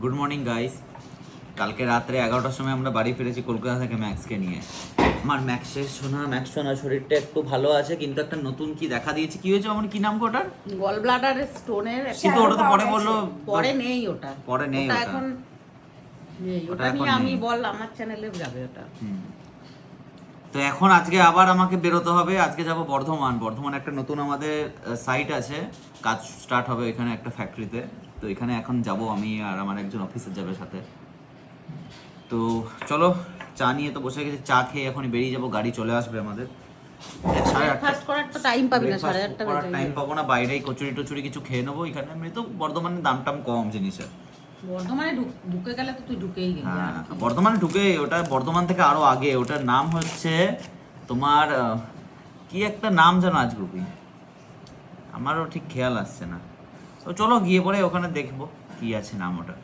Good morning guys. কালকে রাত্রে 11টার সময় আমরা বাড়ি ফিরেছি কলকাতা থেকে ম্যাক্সকে নিয়ে। আমার ম্যাক্স সোনা শরীরটা একটু ভালো আছে, কিন্তু একটা নতুন কি দেখা দিয়েছে। কি হয়েছে আমার, কি নাম গো ওটার? গল ব্লাডারের স্টোনের। কিন্তু ওটা তো পরে বললো পরে নেই, ওটা পরে নেই, ওটা এখন নেই। ওটা নিয়ে আমি বল আমার চ্যানেলে যাবে ওটা। তো এখন আজকে আবার আমাকে বেরোতে হবে। আজকে যাব বর্ধমান একটা নতুন আমাদের সাইট আছে, কাজ স্টার্ট হবে এখানে একটা ফ্যাক্টরিতে। তো এখানে এখন যাব আমি, আর আমার একজন অফিসার যাবে সাথে। তো চলো, চা নিয়ে তো বসে গেছি, চা খেয়ে এখনই বেরিয়ে যাব, গাড়ি চলে আসবে আমাদের। ব্রেকফাস্ট করার তো টাইম পাবি না, 8:30 বাজে। টাইম পাবো না, বাইরেই কচুরি টচুরি কিছু খেয়ে নেবো। এখানে এমনি তো বর্ধমানে দাম টাম কম জিনিসের। বর্ধমানে ঢুকে গেলে তো তুই ঢুকেই গেলি। হ্যাঁ, বর্ধমানে ঢুকে, ওটা বর্ধমান থেকে আরো আগে। ওটার নাম হচ্ছে তোমার কি একটা নাম জানো আজ গ্রুপি, আমারও ঠিক খেয়াল আসছে না। তো চলো গিয়ে পরে ওখানে দেখবো কি আছে নাম ওটা।